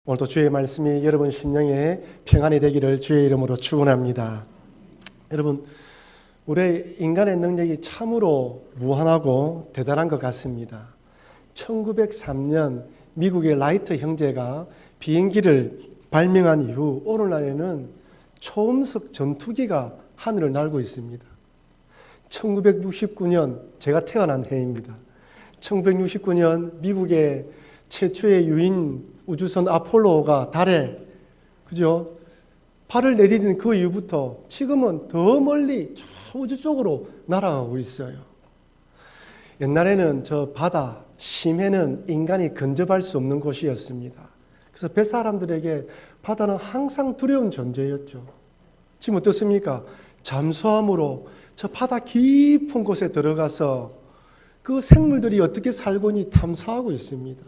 오늘도 주의 말씀이 여러분 심령에 평안이 되기를 주의 이름으로 축원합니다. 여러분, 우리 인간의 능력이 참으로 무한하고 대단한 것 같습니다. 1903년 미국의 라이트 형제가 비행기를 발명한 이후 오늘날에는 초음속 전투기가 하늘을 날고 있습니다. 1969년 제가 태어난 해입니다. 1969년 미국의 최초의 유인 우주선 아폴로가 달에 발을 내디딘 그 이후부터 지금은 더 멀리 저 우주 쪽으로 날아가고 있어요. 옛날에는 저 바다, 심해는 인간이 근접할 수 없는 곳이었습니다. 그래서 뱃사람들에게 바다는 항상 두려운 존재였죠. 지금 어떻습니까? 잠수함으로 저 바다 깊은 곳에 들어가서 그 생물들이 어떻게 살고니 탐사하고 있습니다.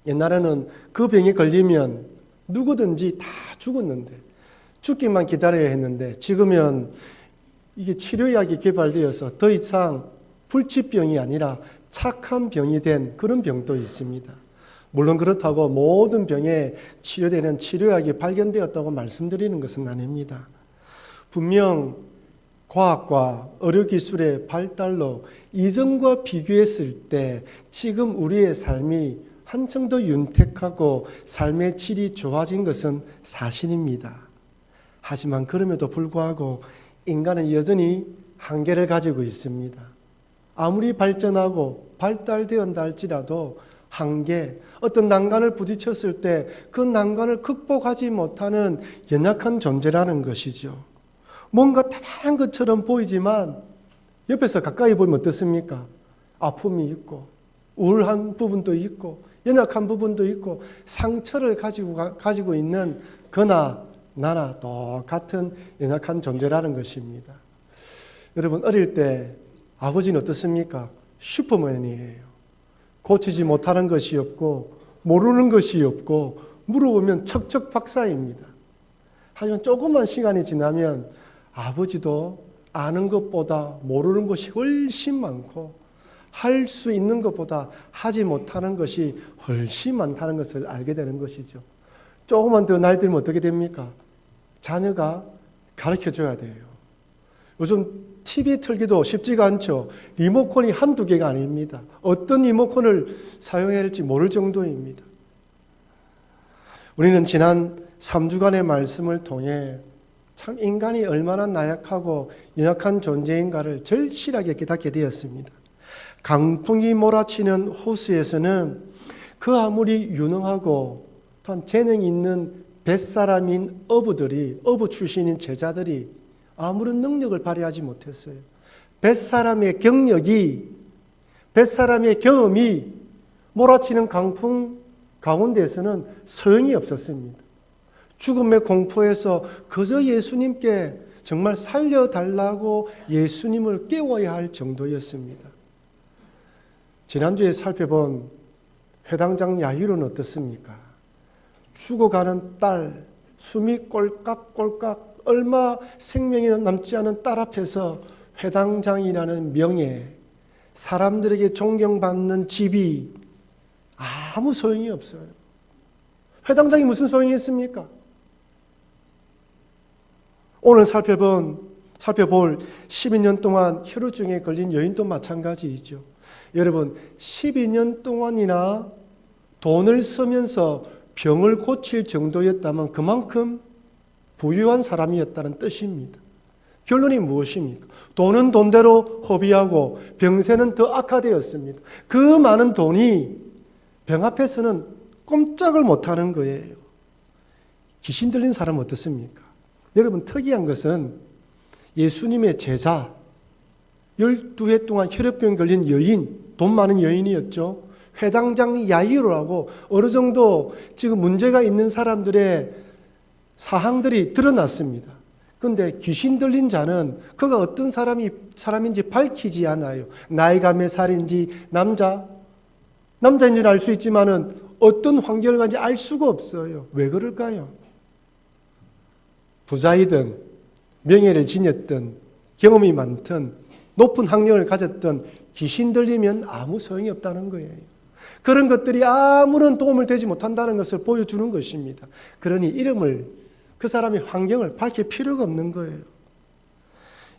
옛날에는 그 병에 걸리면 누구든지 다 죽었는데 죽기만 기다려야 했는데 지금은 이게 치료약이 개발되어서 더 이상 불치병이 아니라 착한 병이 된 그런 병도 있습니다. 물론 그렇다고 모든 병에 치료되는 치료약이 발견되었다고 말씀드리는 것은 아닙니다. 분명 과학과 의료기술의 발달로 이전과 비교했을 때 지금 우리의 삶이 한층 더 윤택하고 삶의 질이 좋아진 것은 사실입니다. 하지만 그럼에도 불구하고 인간은 여전히 한계를 가지고 있습니다. 아무리 발전하고 발달되었다 할지라도 한계, 어떤 난관을 부딪혔을 때 그 난관을 극복하지 못하는 연약한 존재라는 것이죠. 뭔가 대단한 것처럼 보이지만 옆에서 가까이 보면 어떻습니까? 아픔이 있고 우울한 부분도 있고 연약한 부분도 있고 상처를 가지고 있는 그나 나나 똑같은 연약한 존재라는 것입니다. 여러분, 어릴 때 아버지는 어떻습니까? 슈퍼맨이에요. 고치지 못하는 것이 없고 모르는 것이 없고 물어보면 척척 박사입니다. 하지만 조금만 시간이 지나면 아버지도 아는 것보다 모르는 것이 훨씬 많고 할 수 있는 것보다 하지 못하는 것이 훨씬 많다는 것을 알게 되는 것이죠. 조금만 더 나이 들면 어떻게 됩니까? 자녀가 가르쳐줘야 돼요. 요즘 TV 틀기도 쉽지가 않죠. 리모컨이 한두 개가 아닙니다. 어떤 리모컨을 사용해야 할지 모를 정도입니다. 우리는 지난 3주간의 말씀을 통해 참 인간이 얼마나 나약하고 연약한 존재인가를 절실하게 깨닫게 되었습니다. 강풍이 몰아치는 호수에서는 그 아무리 유능하고 또한 재능이 있는 뱃사람인 어부 출신인 제자들이 아무런 능력을 발휘하지 못했어요. 뱃사람의 경력이, 뱃사람의 경험이 몰아치는 강풍 가운데에서는 소용이 없었습니다. 죽음의 공포에서 그저 예수님께 정말 살려달라고 예수님을 깨워야 할 정도였습니다. 지난주에 살펴본 회당장 야이로는 어떻습니까? 죽어가는 딸, 숨이 꼴깍꼴깍 얼마 생명이 남지 않은 딸 앞에서 회당장이라는 명예, 사람들에게 존경받는 집이 아무 소용이 없어요. 회당장이 무슨 소용이 있습니까? 오늘 살펴볼 12년 동안 혈우증에 걸린 여인도 마찬가지이죠. 여러분, 12년 동안이나 돈을 쓰면서 병을 고칠 정도였다면 그만큼 부유한 사람이었다는 뜻입니다. 결론이 무엇입니까? 돈은 돈대로 허비하고 병세는 더 악화되었습니다. 그 많은 돈이 병 앞에서는 꼼짝을 못하는 거예요. 귀신 들린 사람은 어떻습니까? 여러분, 특이한 것은 예수님의 제자 12해 동안 혈액병 걸린 여인, 돈 많은 여인이었죠. 회당장 야이로라고 어느 정도 지금 문제가 있는 사람들의 사항들이 드러났습니다. 그런데 귀신 들린 자는 그가 어떤 사람인지 밝히지 않아요. 나이가 몇 살인지 남자인지는 알 수 있지만은 어떤 환경인지 알 수가 없어요. 왜 그럴까요? 부자이든 명예를 지녔든 경험이 많든 높은 학력을 가졌던 귀신 들리면 아무 소용이 없다는 거예요. 그런 것들이 아무런 도움을 되지 못한다는 것을 보여주는 것입니다. 그러니 이름을, 그 사람의 환경을 밝힐 필요가 없는 거예요.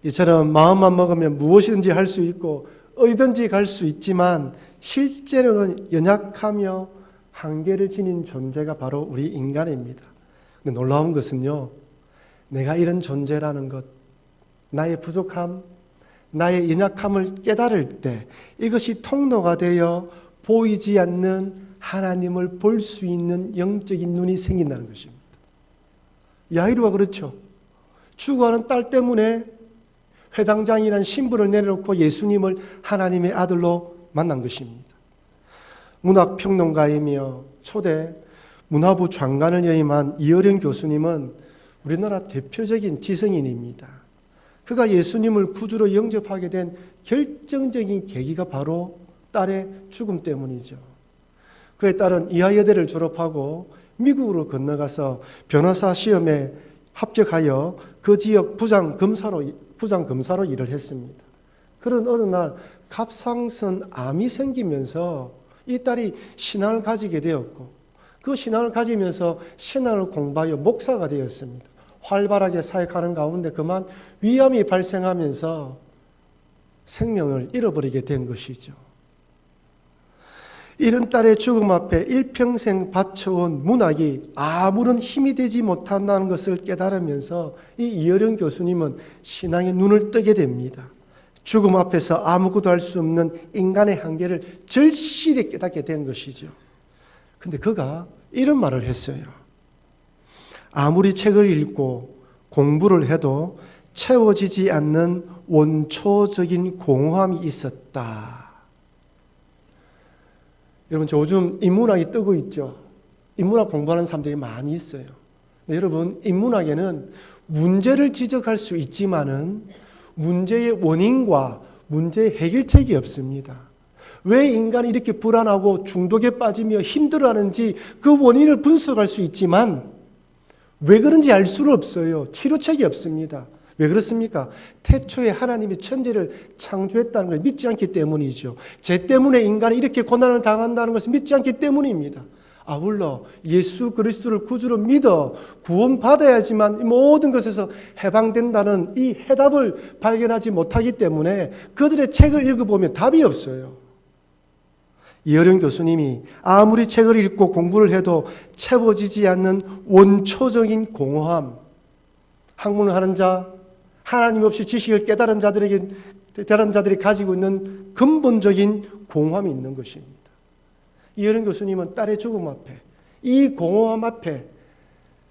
이처럼 마음만 먹으면 무엇이든지 할 수 있고 어디든지 갈 수 있지만 실제로는 연약하며 한계를 지닌 존재가 바로 우리 인간입니다. 근데 놀라운 것은요, 내가 이런 존재라는 것, 나의 부족함, 나의 연약함을 깨달을 때 이것이 통로가 되어 보이지 않는 하나님을 볼 수 있는 영적인 눈이 생긴다는 것입니다. 야이로가 그렇죠. 추구하는 딸 때문에 회당장이라는 신분을 내려놓고 예수님을 하나님의 아들로 만난 것입니다. 문학평론가이며 초대 문화부 장관을 연임한 이어령 교수님은 우리나라 대표적인 지성인입니다. 그가 예수님을 구주로 영접하게 된 결정적인 계기가 바로 딸의 죽음 때문이죠. 그의 딸은 이화여대를 졸업하고 미국으로 건너가서 변호사 시험에 합격하여 그 지역 부장검사로 일을 했습니다. 그런 어느 날 갑상선 암이 생기면서 이 딸이 신앙을 가지게 되었고 그 신앙을 가지면서 신앙을 공부하여 목사가 되었습니다. 활발하게 사역하는 가운데 그만 위암이 발생하면서 생명을 잃어버리게 된 것이죠. 이런 딸의 죽음 앞에 일평생 바쳐온 문학이 아무런 힘이 되지 못한다는 것을 깨달으면서 이 이어령 교수님은 신앙의 눈을 뜨게 됩니다. 죽음 앞에서 아무것도 할 수 없는 인간의 한계를 절실히 깨닫게 된 것이죠. 근데 그가 이런 말을 했어요. 아무리 책을 읽고 공부를 해도 채워지지 않는 원초적인 공허함이 있었다. 여러분, 요즘 인문학이 뜨고 있죠. 인문학 공부하는 사람들이 많이 있어요. 여러분, 인문학에는 문제를 지적할 수 있지만은 문제의 원인과 문제의 해결책이 없습니다. 왜 인간이 이렇게 불안하고 중독에 빠지며 힘들어하는지 그 원인을 분석할 수 있지만 왜 그런지 알 수는 없어요. 치료책이 없습니다. 왜 그렇습니까? 태초에 하나님이 천지를 창조했다는 걸 믿지 않기 때문이죠. 죄 때문에 인간이 이렇게 고난을 당한다는 것을 믿지 않기 때문입니다. 아울러 예수 그리스도를 구주로 믿어 구원받아야지만 모든 것에서 해방된다는 이 해답을 발견하지 못하기 때문에 그들의 책을 읽어보면 답이 없어요. 이어령 교수님이 아무리 책을 읽고 공부를 해도 채워지지 않는 원초적인 공허함, 학문을 하는 자, 하나님 없이 지식을 깨달은 자들이 가지고 있는 근본적인 공허함이 있는 것입니다. 이어령 교수님은 딸의 죽음 앞에, 이 공허함 앞에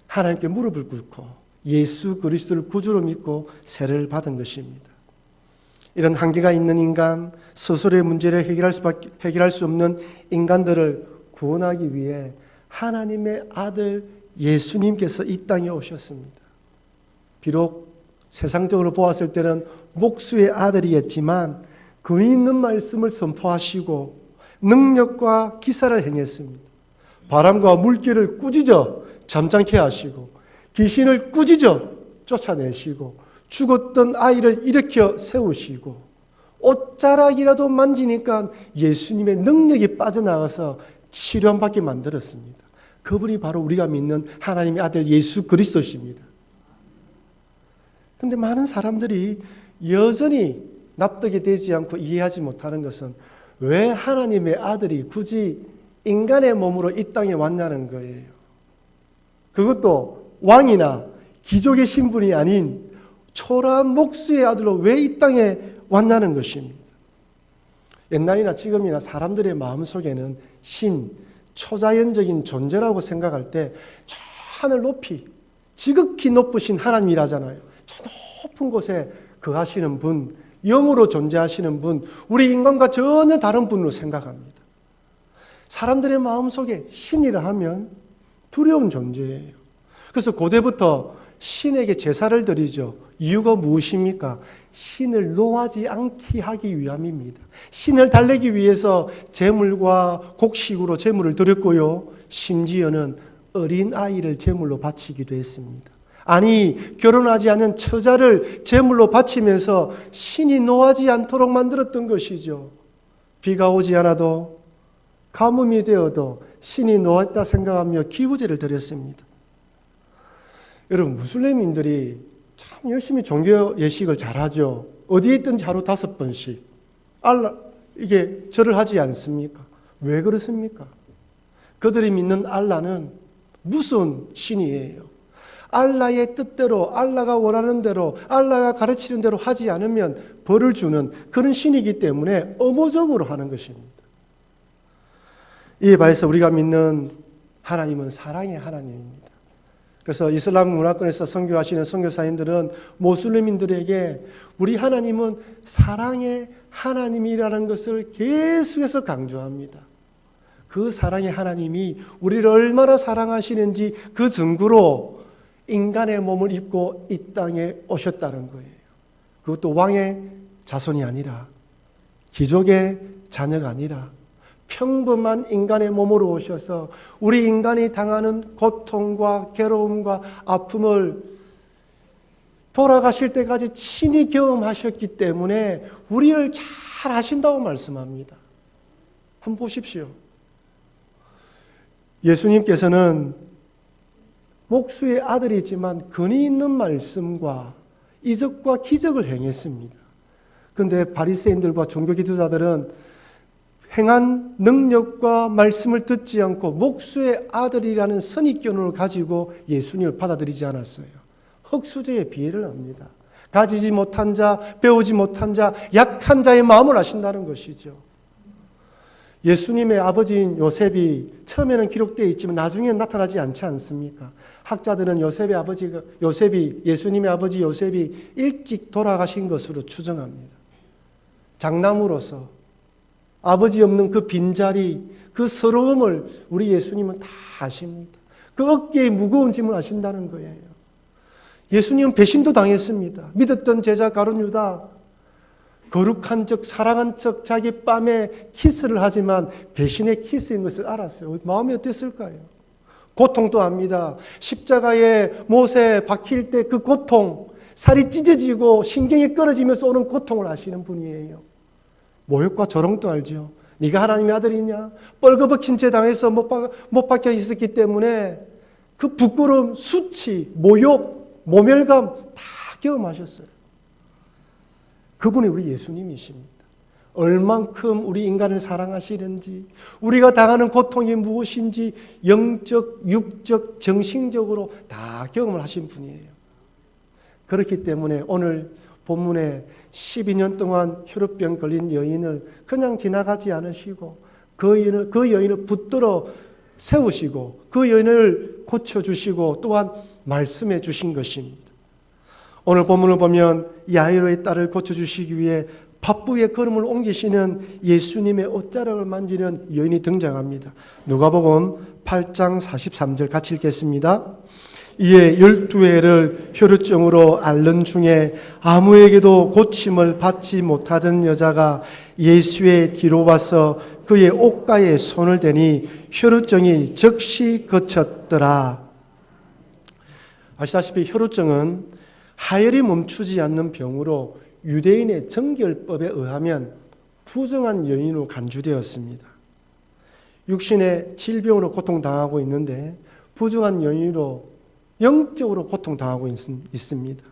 하나님께 무릎을 꿇고 예수 그리스도를 구주로 믿고 세례를 받은 것입니다. 이런 한계가 있는 인간, 스스로의 문제를 해결할 수 없는 인간들을 구원하기 위해 하나님의 아들 예수님께서 이 땅에 오셨습니다. 비록 세상적으로 보았을 때는 목수의 아들이었지만 근위 있는 말씀을 선포하시고 능력과 기사를 행했습니다. 바람과 물결을 꾸짖어 잠잠케 하시고 귀신을 꾸짖어 쫓아내시고 죽었던 아이를 일으켜 세우시고 옷자락이라도 만지니까 예수님의 능력이 빠져나가서 치료받게 만들었습니다. 그분이 바로 우리가 믿는 하나님의 아들 예수 그리스도십니다. 그런데 많은 사람들이 여전히 납득이 되지 않고 이해하지 못하는 것은 왜 하나님의 아들이 굳이 인간의 몸으로 이 땅에 왔냐는 거예요. 그것도 왕이나 귀족의 신분이 아닌 초라한 목수의 아들로 왜 이 땅에 왔냐는 것입니다. 옛날이나 지금이나 사람들의 마음속에는 신, 초자연적인 존재라고 생각할 때 저 하늘 높이 지극히 높으신 하나님이라잖아요. 저 높은 곳에 거하시는 분, 영으로 존재하시는 분, 우리 인간과 전혀 다른 분으로 생각합니다. 사람들의 마음속에 신이라 하면 두려운 존재예요. 그래서 고대부터 신에게 제사를 드리죠. 이유가 무엇입니까? 신을 노하지 않게 하기 위함입니다. 신을 달래기 위해서 제물과 곡식으로 제물을 드렸고요. 심지어는 어린 아이를 제물로 바치기도 했습니다. 아니, 결혼하지 않은 처자를 제물로 바치면서 신이 노하지 않도록 만들었던 것이죠. 비가 오지 않아도 가뭄이 되어도 신이 놓았다 생각하며 기부제를 드렸습니다. 여러분, 무슬림인들이 참 열심히 종교 예식을 잘하죠. 어디에 있든지 하루 5번씩 이게 절을 하지 않습니까? 왜 그렇습니까? 그들이 믿는 알라는 무슨 신이에요? 알라의 뜻대로, 알라가 원하는 대로, 알라가 가르치는 대로 하지 않으면 벌을 주는 그런 신이기 때문에 의무적으로 하는 것입니다. 이에 반해서 우리가 믿는 하나님은 사랑의 하나님입니다. 그래서 이슬람 문화권에서 선교하시는 선교사님들은 모슬림인들에게 우리 하나님은 사랑의 하나님이라는 것을 계속해서 강조합니다. 그 사랑의 하나님이 우리를 얼마나 사랑하시는지 그 증거로 인간의 몸을 입고 이 땅에 오셨다는 거예요. 그것도 왕의 자손이 아니라, 귀족의 자녀가 아니라 평범한 인간의 몸으로 오셔서 우리 인간이 당하는 고통과 괴로움과 아픔을 돌아가실 때까지 친히 경험하셨기 때문에 우리를 잘 아신다고 말씀합니다. 한번 보십시오. 예수님께서는 목수의 아들이지만 근위 있는 말씀과 이적과 기적을 행했습니다. 그런데 바리새인들과 종교 지도자들은 행한 능력과 말씀을 듣지 않고 목수의 아들이라는 선입견을 가지고 예수님을 받아들이지 않았어요. 흙수저에 비애를 합니다. 가지지 못한 자, 배우지 못한 자, 약한 자의 마음을 아신다는 것이죠. 예수님의 아버지인 요셉이 처음에는 기록되어 있지만 나중에 나타나지 않지 않습니까? 학자들은 예수님의 아버지 요셉이 일찍 돌아가신 것으로 추정합니다. 장남으로서 아버지 없는 그 빈자리, 그 서러움을 우리 예수님은 다 아십니다. 그 어깨에 무거운 짐을 아신다는 거예요. 예수님은 배신도 당했습니다. 믿었던 제자 가룟 유다, 거룩한 척, 사랑한 척 자기 뺨에 키스를 하지만 배신의 키스인 것을 알았어요. 마음이 어땠을까요? 고통도 압니다. 십자가에 못에 박힐 때 그 고통, 살이 찢어지고 신경이 끊어지면서 오는 고통을 아시는 분이에요. 모욕과 조롱도 알죠. 네가 하나님의 아들이냐? 뻘거벗긴 채 당해서 못 박혀 있었기 때문에 그 부끄러움, 수치, 모욕, 모멸감 다 경험하셨어요. 그분이 우리 예수님이십니다. 얼만큼 우리 인간을 사랑하시는지, 우리가 당하는 고통이 무엇인지 영적, 육적, 정신적으로 다 경험을 하신 분이에요. 그렇기 때문에 오늘 본문에 12년 동안 혈우병 걸린 여인을 그냥 지나가지 않으시고 그 여인을 붙들어 세우시고 그 여인을 고쳐주시고 또한 말씀해 주신 것입니다. 오늘 본문을 보면 야이로의 딸을 고쳐주시기 위해 밭부에 걸음을 옮기시는 예수님의 옷자락을 만지는 여인이 등장합니다. 누가복음 8장 43절 같이 읽겠습니다. 이에 12회를 혈루증으로 앓는 중에 아무에게도 고침을 받지 못하던 여자가 예수의 뒤로 와서 그의 옷가에 손을 대니 혈루증이 즉시 그쳤더라. 아시다시피 혈루증은 하혈이 멈추지 않는 병으로 유대인의 정결법에 의하면 부정한 여인으로 간주되었습니다. 육신의 질병으로 고통당하고 있는데 부정한 여인으로 영적으로 고통당하고 있습니다.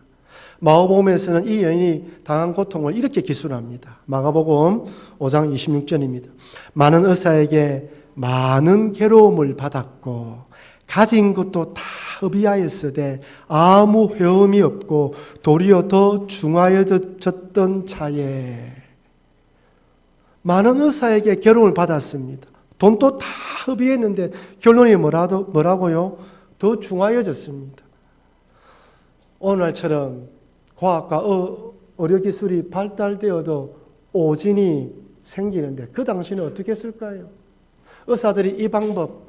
마가복음에서는 이 여인이 당한 고통을 이렇게 기술합니다. 마가복음 5장 26절입니다. 많은 의사에게 많은 괴로움을 받았고 가진 것도 다 흡의하였으되 아무 회음이 없고 도리어 더 중하여졌던 차에 많은 의사에게 괴로움을 받았습니다. 돈도 다 흡의했는데 결론이 뭐라고요? 더 중하여졌습니다. 오늘날처럼 과학과 의료기술이 발달되어도 오진이 생기는데 그 당시는 어떻게 했을까요? 의사들이 이 방법,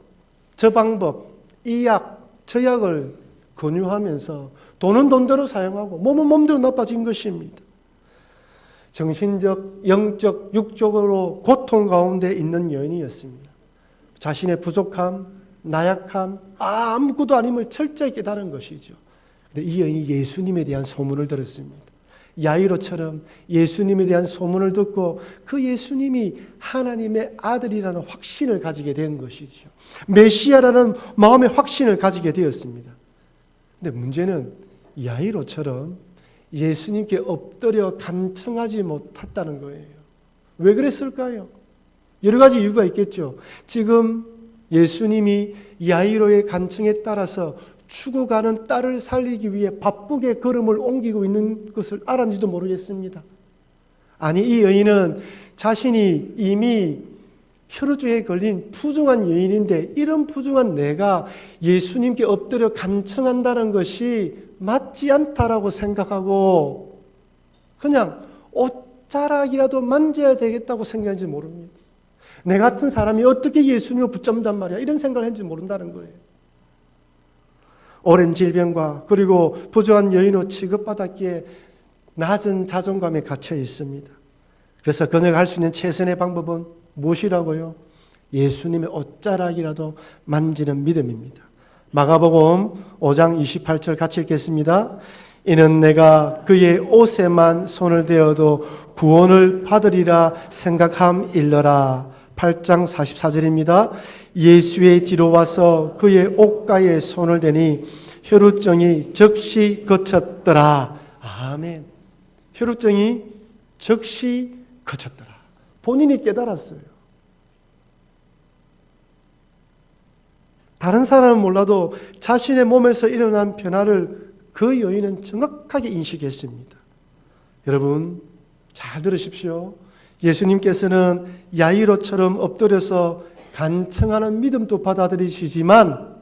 저 방법, 이 약, 저 약을 권유하면서 돈은 돈대로 사용하고 몸은 몸대로 나빠진 것입니다. 정신적, 영적, 육적으로 고통 가운데 있는 여인이었습니다. 자신의 부족함, 나약함, 아무것도 아님을 철저히 깨달은 것이죠. 근데 이 여인이 예수님에 대한 소문을 들었습니다. 야이로처럼 예수님에 대한 소문을 듣고 그 예수님이 하나님의 아들이라는 확신을 가지게 된 것이죠. 메시아라는 마음의 확신을 가지게 되었습니다. 근데 문제는 야이로처럼 예수님께 엎드려 간청하지 못했다는 거예요. 왜 그랬을까요? 여러 가지 이유가 있겠죠. 지금 예수님이 야이로의 간청에 따라서 죽어가는 딸을 살리기 위해 바쁘게 걸음을 옮기고 있는 것을 알았는지도 모르겠습니다. 아니, 이 여인은 자신이 이미 혈우증에 걸린 부중한 여인인데 이런 부중한 내가 예수님께 엎드려 간청한다는 것이 맞지 않다라고 생각하고 그냥 옷자락이라도 만져야 되겠다고 생각했는지 모릅니다. 내 같은 사람이 어떻게 예수님을 붙잡는단 말이야, 이런 생각을 했는지 모른다는 거예요. 오랜 질병과 그리고 부조한 여인으로 취급받았기에 낮은 자존감에 갇혀 있습니다. 그래서 그녀가 할 수 있는 최선의 방법은 무엇이라고요? 예수님의 옷자락이라도 만지는 믿음입니다. 마가복음 5장 28절 같이 읽겠습니다. 이는 내가 그의 옷에만 손을 대어도 구원을 받으리라 생각함일러라. 8장 44절입니다. 예수의 뒤로 와서 그의 옷가에 손을 대니 혈우증이 즉시 그쳤더라. 아멘. 혈우증이 즉시 그쳤더라. 본인이 깨달았어요. 다른 사람은 몰라도 자신의 몸에서 일어난 변화를 그 여인은 정확하게 인식했습니다. 여러분 잘 들으십시오. 예수님께서는 야이로처럼 엎드려서 간청하는 믿음도 받아들이시지만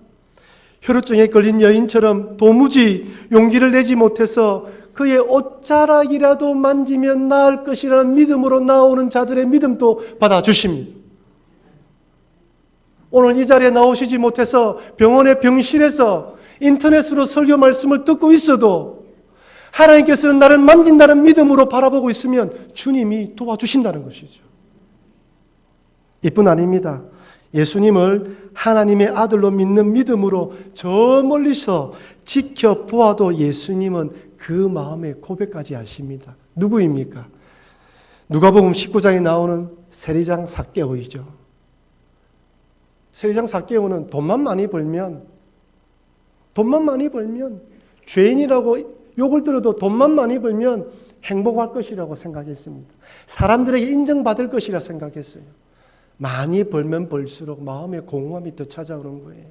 혈우증에 걸린 여인처럼 도무지 용기를 내지 못해서 그의 옷자락이라도 만지면 나을 것이라는 믿음으로 나오는 자들의 믿음도 받아주십니다. 오늘 이 자리에 나오시지 못해서 병원의 병실에서 인터넷으로 설교 말씀을 듣고 있어도 하나님께서는 나를 만진다는 믿음으로 바라보고 있으면 주님이 도와주신다는 것이죠. 이뿐 아닙니다. 예수님을 하나님의 아들로 믿는 믿음으로 저 멀리서 지켜보아도 예수님은 그 마음의 고백까지 하십니다. 누구입니까? 누가복음 19장에 나오는 세리장 삭개오이죠. 세리장 삭개오는 돈만 많이 벌면 죄인이라고 욕을 들어도 돈만 많이 벌면 행복할 것이라고 생각했습니다. 사람들에게 인정받을 것이라 생각했어요. 많이 벌면 벌수록 마음의 공허함이 더 찾아오는 거예요.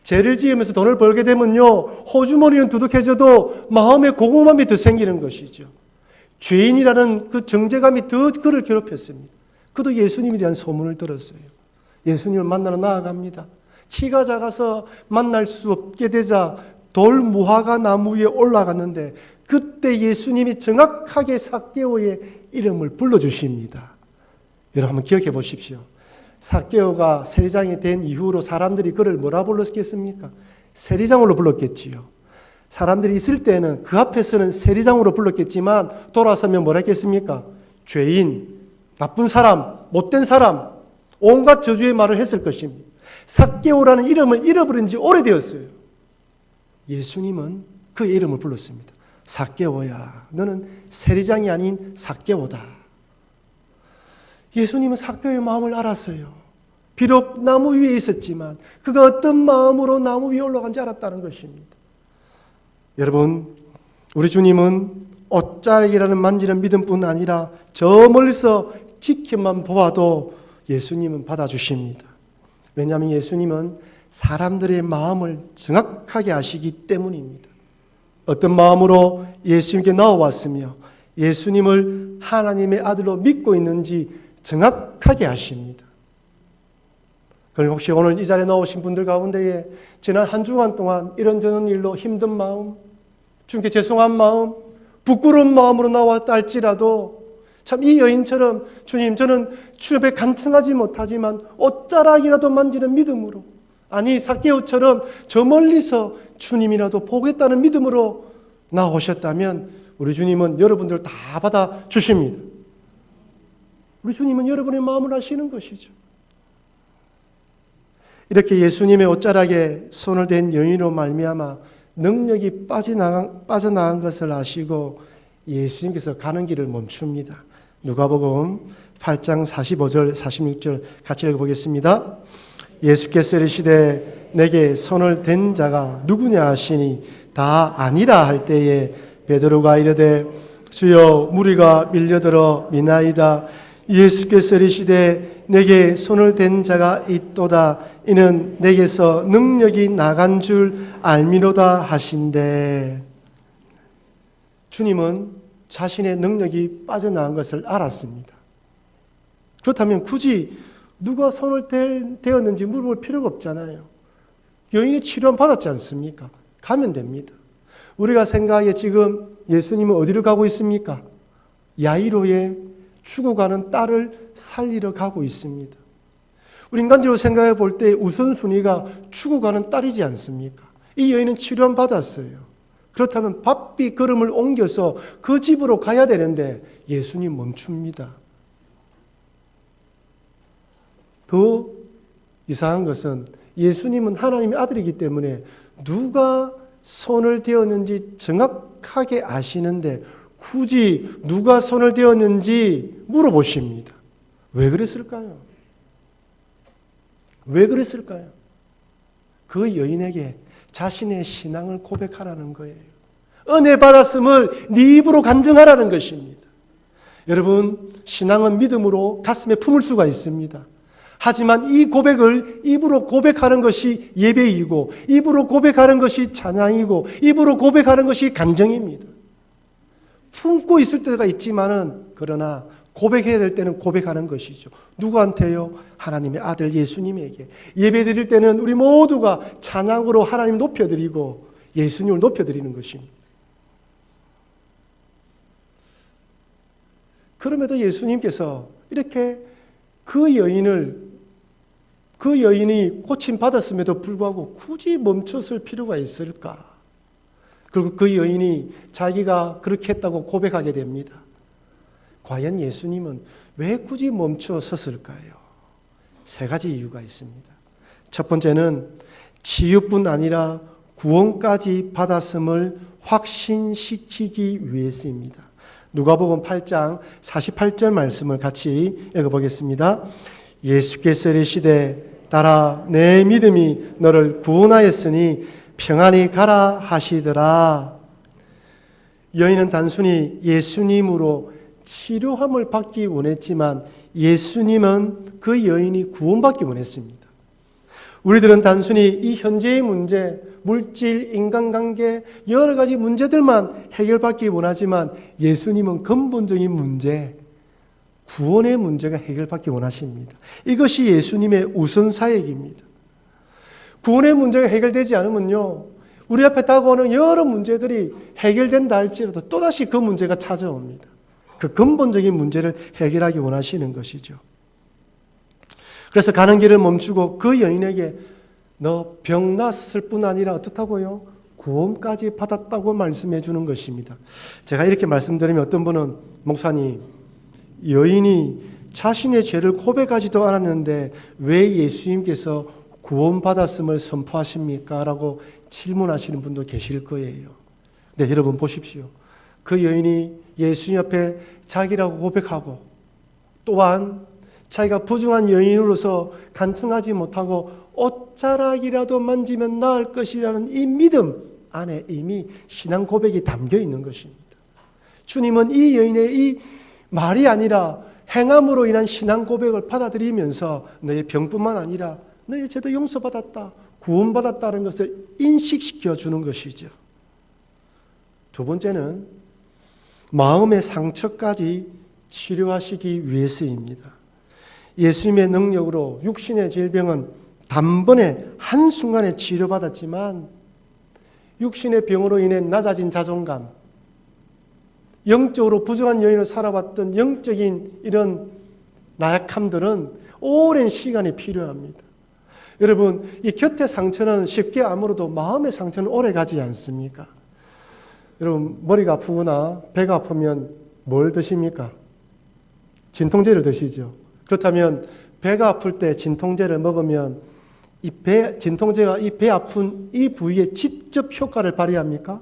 죄를 지으면서 돈을 벌게 되면요, 호주머니는 두둑해져도 마음의 공허함이 더 생기는 것이죠. 죄인이라는 그 정죄감이 더 그를 괴롭혔습니다. 그도 예수님에 대한 소문을 들었어요. 예수님을 만나러 나아갑니다. 키가 작아서 만날 수 없게 되자 돌 무화과 나무 위에 올라갔는데 그때 예수님이 정확하게 삭개오의 이름을 불러주십니다. 여러분 한번 기억해 보십시오. 삭개오가 세리장이 된 이후로 사람들이 그를 뭐라 불렀겠습니까? 세리장으로 불렀겠지요. 사람들이 있을 때는 그 앞에서는 세리장으로 불렀겠지만 돌아서면 뭐라 했겠습니까? 죄인, 나쁜 사람, 못된 사람, 온갖 저주의 말을 했을 것입니다. 삭개오라는 이름을 잃어버린 지 오래되었어요. 예수님은 그의 이름을 불렀습니다. 삭개오야, 너는 세리장이 아닌 삭개오다. 예수님은 삭개오의 마음을 알았어요. 비록 나무 위에 있었지만 그가 어떤 마음으로 나무 위에 올라간지 알았다는 것입니다. 여러분, 우리 주님은 옷자락이라는 만지는 믿음뿐 아니라 저 멀리서 지켜만 보아도 예수님은 받아주십니다. 왜냐하면 예수님은 사람들의 마음을 정확하게 아시기 때문입니다. 어떤 마음으로 예수님께 나와왔으며 예수님을 하나님의 아들로 믿고 있는지 정확하게 아십니다. 그럼 혹시 오늘 이 자리에 나오신 분들 가운데에 지난 한 주간 동안 이런저런 일로 힘든 마음, 주님께 죄송한 마음, 부끄러운 마음으로 나왔다 할지라도 참 이 여인처럼 주님, 저는 주 옆에 간청하지 못하지만 옷자락이라도 만지는 믿음으로, 아니 삭개오처럼 저 멀리서 주님이라도 보겠다는 믿음으로 나오셨다면 우리 주님은 여러분들 다 받아주십니다. 우리 주님은 여러분의 마음을 아시는 것이죠. 이렇게 예수님의 옷자락에 손을 댄 여인으로 말미암아 능력이 빠져나간 것을 아시고 예수님께서 가는 길을 멈춥니다. 누가복음 8장 45절 46절 같이 읽어보겠습니다. 예수께서 이르시되 내게 손을 댄 자가 누구냐 하시니 다 아니라 할 때에 베드로가 이르되 주여 무리가 밀려들어 미나이다. 예수께서 이르시되 내게 손을 댄 자가 있도다. 이는 내게서 능력이 나간 줄 알미로다 하신대. 주님은 자신의 능력이 빠져나간 것을 알았습니다. 그렇다면 굳이 누가 손을 대었는지 물어볼 필요가 없잖아요. 여인이 치료는 받았지 않습니까? 가면 됩니다. 우리가 생각하기에 지금 예수님은 어디로 가고 있습니까? 야이로의 죽어가는 딸을 살리러 가고 있습니다. 우리 인간적으로 생각해 볼 때 우선순위가 죽어가는 딸이지 않습니까? 이 여인은 치료는 받았어요. 그렇다면 바삐 걸음을 옮겨서 그 집으로 가야 되는데 예수님 멈춥니다. 더 이상한 것은 예수님은 하나님의 아들이기 때문에 누가 손을 대었는지 정확하게 아시는데 굳이 누가 손을 대었는지 물어보십니다. 왜 그랬을까요? 왜 그랬을까요? 그 여인에게 자신의 신앙을 고백하라는 거예요. 은혜 받았음을 네 입으로 간증하라는 것입니다. 여러분, 신앙은 믿음으로 가슴에 품을 수가 있습니다. 하지만 이 고백을 입으로 고백하는 것이 예배이고, 입으로 고백하는 것이 찬양이고, 입으로 고백하는 것이 간증입니다. 품고 있을 때가 있지만은, 그러나 고백해야 될 때는 고백하는 것이죠. 누구한테요? 하나님의 아들 예수님에게. 예배 드릴 때는 우리 모두가 찬양으로 하나님 높여드리고 예수님을 높여드리는 것입니다. 그럼에도 예수님께서 이렇게 그 여인이 고침받았음에도 불구하고 굳이 멈췄을 필요가 있을까? 그리고 그 여인이 자기가 그렇게 했다고 고백하게 됩니다. 과연 예수님은 왜 굳이 멈춰 섰을까요? 세 가지 이유가 있습니다. 첫 번째는 치유뿐 아니라 구원까지 받았음을 확신시키기 위해서입니다. 누가복음 8장 48절 말씀을 같이 읽어보겠습니다. 예수께서 이르시되 따라 내 믿음이 너를 구원하였으니 평안히 가라 하시더라. 여인은 단순히 예수님으로 치료함을 받기 원했지만 예수님은 그 여인이 구원받기 원했습니다. 우리들은 단순히 이 현재의 문제, 물질, 인간관계 여러 가지 문제들만 해결받기 원하지만 예수님은 근본적인 문제, 구원의 문제가 해결받기 원하십니다. 이것이 예수님의 우선 사역입니다. 구원의 문제가 해결되지 않으면요, 우리 앞에 다가오는 여러 문제들이 해결된다 할지라도 또다시 그 문제가 찾아옵니다. 그 근본적인 문제를 해결하기 원하시는 것이죠. 그래서 가는 길을 멈추고 그 여인에게 너 병 났을 뿐 아니라 어떻다고요? 구원까지 받았다고 말씀해 주는 것입니다. 제가 이렇게 말씀드리면 어떤 분은 목사님, 여인이 자신의 죄를 고백하지도 않았는데 왜 예수님께서 구원받았음을 선포하십니까? 라고 질문하시는 분도 계실 거예요. 네, 여러분 보십시오. 그 여인이 예수님 앞에 자기라고 고백하고 또한 자기가 부정한 여인으로서 간청하지 못하고 옷자락이라도 만지면 나을 것이라는 이 믿음 안에 이미 신앙 고백이 담겨 있는 것입니다. 주님은 이 여인의 이 말이 아니라 행함으로 인한 신앙 고백을 받아들이면서 너의 병뿐만 아니라 너의 죄도 용서받았다, 구원받았다는 것을 인식시켜 주는 것이죠. 두 번째는 마음의 상처까지 치료하시기 위해서입니다. 예수님의 능력으로 육신의 질병은 단번에 한순간에 치료받았지만 육신의 병으로 인해 낮아진 자존감, 영적으로 부정한 여인으로 살아왔던 영적인 이런 나약함들은 오랜 시간이 필요합니다. 여러분, 이 곁의 상처는 쉽게 아물어도 마음의 상처는 오래 가지 않습니까? 여러분, 머리가 아프거나 배가 아프면 뭘 드십니까? 진통제를 드시죠. 그렇다면 배가 아플 때 진통제를 먹으면 진통제가 이 배 아픈 이 부위에 직접 효과를 발휘합니까?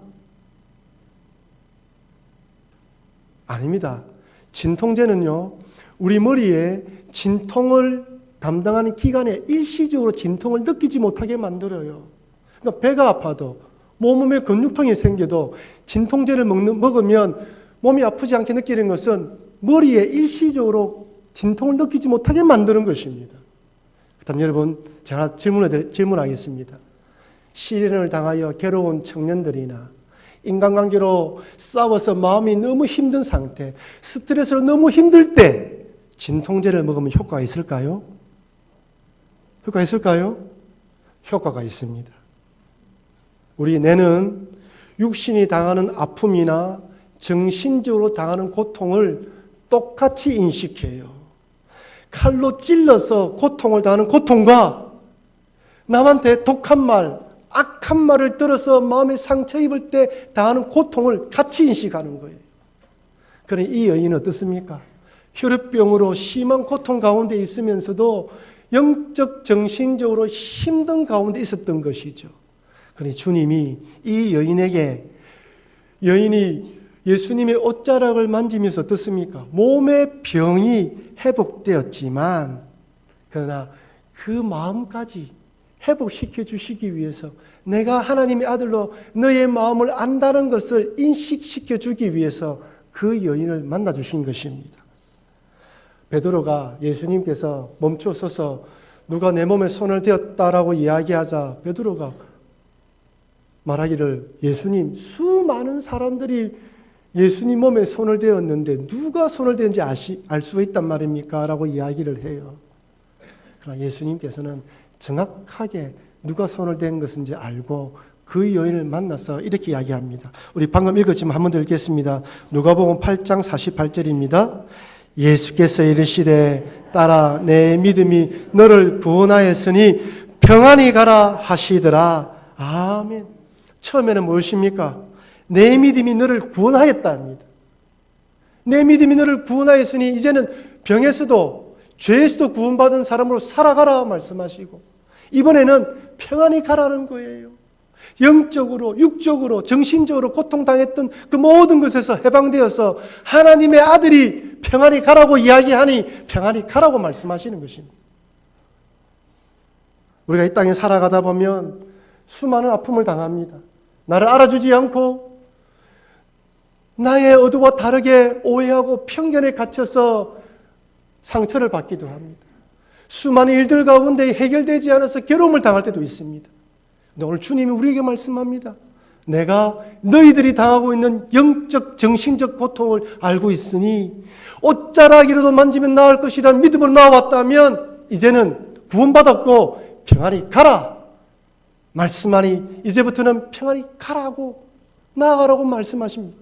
아닙니다. 진통제는요, 우리 머리에 진통을 담당하는 기관에 일시적으로 진통을 느끼지 못하게 만들어요. 그러니까 배가 아파도 몸에 근육통이 생겨도 진통제를 먹으면 몸이 아프지 않게 느끼는 것은 머리에 일시적으로 진통을 느끼지 못하게 만드는 것입니다. 그다음 여러분, 제가 질문하겠습니다. 시련을 당하여 괴로운 청년들이나 인간관계로 싸워서 마음이 너무 힘든 상태, 스트레스로 너무 힘들 때 진통제를 먹으면 효과가 있을까요? 효과가 있을까요? 효과가 있습니다. 우리 뇌는 육신이 당하는 아픔이나 정신적으로 당하는 고통을 똑같이 인식해요. 칼로 찔러서 고통을 당하는 고통과 남한테 독한 말, 악한 말을 들어서 마음에 상처 입을 때 당하는 고통을 같이 인식하는 거예요. 그러니 이 여인은 어떻습니까? 혈압병으로 심한 고통 가운데 있으면서도 영적, 정신적으로 힘든 가운데 있었던 것이죠. 그러니 주님이 이 여인이 예수님의 옷자락을 만지면서 어떻습니까? 몸의 병이 회복되었지만 그러나 그 마음까지 회복시켜 주시기 위해서 내가 하나님의 아들로 너의 마음을 안다는 것을 인식시켜 주기 위해서 그 여인을 만나 주신 것입니다. 베드로가 예수님께서 멈춰서서 누가 내 몸에 손을 대었다라고 이야기하자 베드로가 말하기를 예수님, 수많은 사람들이 예수님 몸에 손을 대었는데 누가 손을 대는지 알 수가 있단 말입니까? 라고 이야기를 해요. 그러나 예수님께서는 정확하게 누가 손을 댄 것인지 알고 그 여인을 만나서 이렇게 이야기합니다. 우리 방금 읽었지만 한 번 더 읽겠습니다. 누가복음 8장 48절입니다. 예수께서 이르시되 딸아 내 믿음이 너를 구원하였으니 평안히 가라 하시더라. 아멘. 처음에는 무엇입니까? 내 믿음이 너를 구원하였답니다. 내 믿음이 너를 구원하였으니 이제는 병에서도 죄에서도 구원받은 사람으로 살아가라 말씀하시고 이번에는 평안히 가라는 거예요. 영적으로, 육적으로, 정신적으로 고통당했던 그 모든 것에서 해방되어서 하나님의 아들이 평안히 가라고 이야기하니 평안히 가라고 말씀하시는 것입니다. 우리가 이 땅에 살아가다 보면 수많은 아픔을 당합니다. 나를 알아주지 않고 나의 의도와 다르게 오해하고 편견에 갇혀서 상처를 받기도 합니다. 수많은 일들 가운데 해결되지 않아서 괴로움을 당할 때도 있습니다. 근데 오늘 주님이 우리에게 말씀합니다. 내가 너희들이 당하고 있는 영적, 정신적 고통을 알고 있으니 옷자락이라도 만지면 나을 것이라는 믿음으로 나왔다면 이제는 구원받았고 평안히 가라 말씀하니 이제부터는 평안히 가라고 나아가라고 말씀하십니다.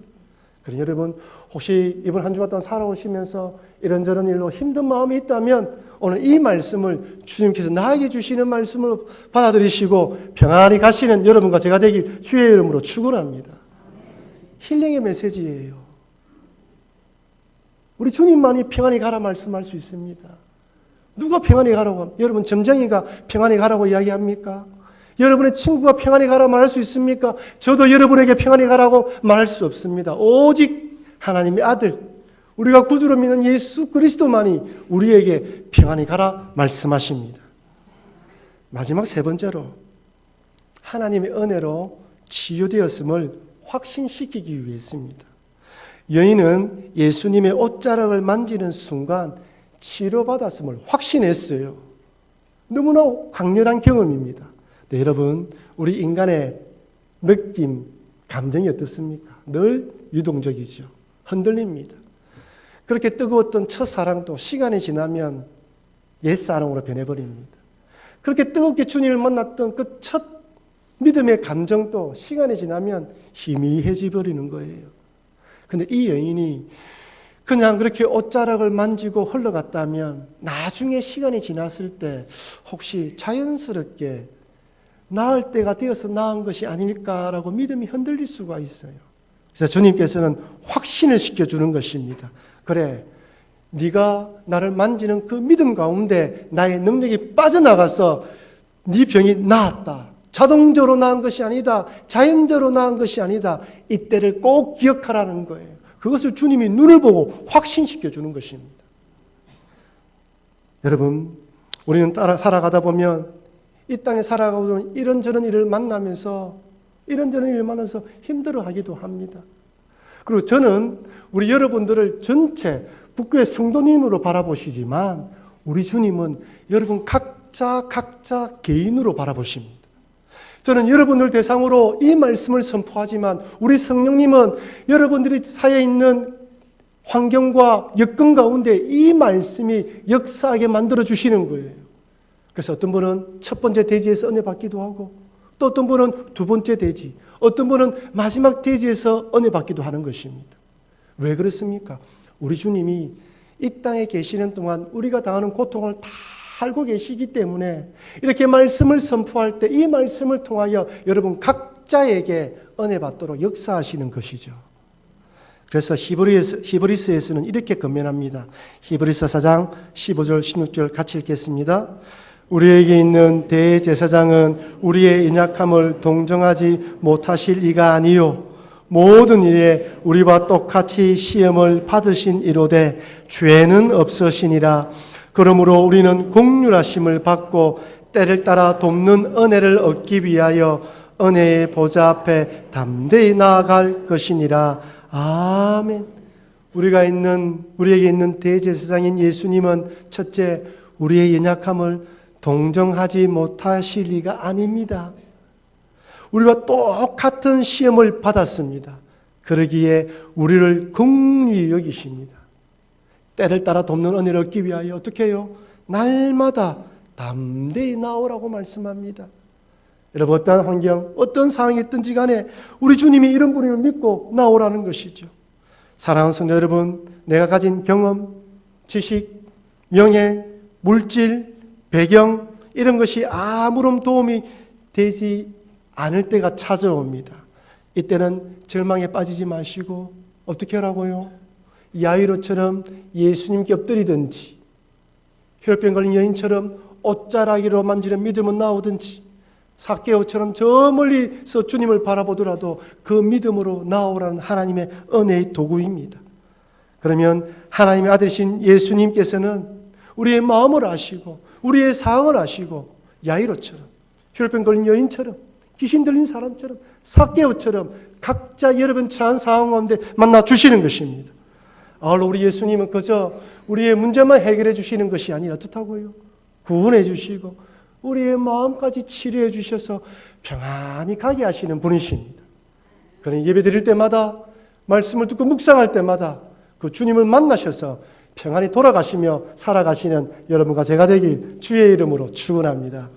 그러니 여러분 혹시 이번 한 주간 동안 살아오시면서 이런저런 일로 힘든 마음이 있다면 오늘 이 말씀을 주님께서 나에게 주시는 말씀을 받아들이시고 평안히 가시는 여러분과 제가 되길 주의 이름으로 축원합니다. 힐링의 메시지예요. 우리 주님만이 평안히 가라 말씀할 수 있습니다. 누가 평안히 가라고 합니까? 여러분 점쟁이가 평안히 가라고 이야기합니까? 여러분의 친구가 평안히 가라 말할 수 있습니까? 저도 여러분에게 평안히 가라고 말할 수 없습니다. 오직 하나님의 아들, 우리가 구주로 믿는 예수 그리스도만이 우리에게 평안히 가라 말씀하십니다. 마지막 세 번째로 하나님의 은혜로 치유되었음을 확신시키기 위해서입니다. 여인은 예수님의 옷자락을 만지는 순간 치료받았음을 확신했어요. 너무나 강렬한 경험입니다. 네, 여러분, 우리 인간의 느낌, 감정이 어떻습니까? 늘 유동적이죠. 흔들립니다. 그렇게 뜨거웠던 첫사랑도 시간이 지나면 옛사랑으로 변해버립니다. 그렇게 뜨겁게 주님을 만났던 그 첫 믿음의 감정도 시간이 지나면 희미해져 버리는 거예요. 근데 이 여인이 그냥 그렇게 옷자락을 만지고 흘러갔다면 나중에 시간이 지났을 때 혹시 자연스럽게 나을 때가 되어서 나은 것이 아닐까라고 믿음이 흔들릴 수가 있어요. 그래서 주님께서는 확신을 시켜주는 것입니다. 그래, 네가 나를 만지는 그 믿음 가운데 나의 능력이 빠져나가서 네 병이 나았다. 자동적으로 나은 것이 아니다. 자연적으로 나은 것이 아니다. 이때를 꼭 기억하라는 거예요. 그것을 주님이 눈을 보고 확신시켜 주는 것입니다. 여러분, 우리는 살아가다 보면 이 땅에 살아가다 보면 이런저런 일을 만나면서 힘들어하기도 합니다. 그리고 저는 우리 여러분들을 전체 북교의 성도님으로 바라보시지만 우리 주님은 여러분 각자 개인으로 바라보십니다. 저는 여러분들 대상으로 이 말씀을 선포하지만 우리 성령님은 여러분들이 사이에 있는 환경과 여건 가운데 이 말씀이 역사하게 만들어 주시는 거예요. 그래서 어떤 분은 첫 번째 대지에서 은혜 받기도 하고 또 어떤 분은 두 번째 대지, 어떤 분은 마지막 대지에서 은혜 받기도 하는 것입니다. 왜 그렇습니까? 우리 주님이 이 땅에 계시는 동안 우리가 당하는 고통을 다 알고 계시기 때문에 이렇게 말씀을 선포할 때 이 말씀을 통하여 여러분 각자에게 은혜 받도록 역사하시는 것이죠. 그래서 히브리서에서는 이렇게 권면합니다. 히브리서 4장 15절 16절 같이 읽겠습니다. 우리에게 있는 대제사장은 우리의 연약함을 동정하지 못하실 이가 아니요 모든 일에 우리와 똑같이 시험을 받으신 이로되 죄는 없으시니라. 그러므로 우리는 긍휼하심을 받고 때를 따라 돕는 은혜를 얻기 위하여 은혜의 보좌 앞에 담대히 나아갈 것이니라. 아멘. 우리에게 있는 대제사장인 예수님은 첫째, 우리의 연약함을 동정하지 못하실 리가 아닙니다. 우리와 똑같은 시험을 받았습니다. 그러기에 우리를 긍휼히 여기십니다. 때를 따라 돕는 은혜를 얻기 위하여 어떻게 해요? 날마다 담대히 나오라고 말씀합니다. 여러분 어떤 환경, 어떤 상황이 있든지 간에 우리 주님이 이런 분임을 믿고 나오라는 것이죠. 사랑하는 성도 여러분, 내가 가진 경험, 지식, 명예, 물질, 배경 이런 것이 아무런 도움이 되지 않을 때가 찾아옵니다. 이때는 절망에 빠지지 마시고 어떻게 하라고요? 야이로처럼 예수님께 엎드리든지 혈병 걸린 여인처럼 옷자락으로 만지는 믿음은 나오든지 삭개오처럼 저 멀리서 주님을 바라보더라도 그 믿음으로 나오라는 하나님의 은혜의 도구입니다. 그러면 하나님의 아들이신 예수님께서는 우리의 마음을 아시고 우리의 상황을 아시고 야이로처럼 혈병 걸린 여인처럼 귀신 들린 사람처럼 삭개오처럼 각자 여러분 처한 상황 가운데 만나 주시는 것입니다. 우리 예수님은 그저 우리의 문제만 해결해 주시는 것이 아니라 어떻다고요? 구원해 주시고 우리의 마음까지 치료해 주셔서 평안히 가게 하시는 분이십니다. 그러니 예배 드릴 때마다 말씀을 듣고 묵상할 때마다 그 주님을 만나셔서 평안히 돌아가시며 살아가시는 여러분과 제가 되길 주의 이름으로 축원합니다.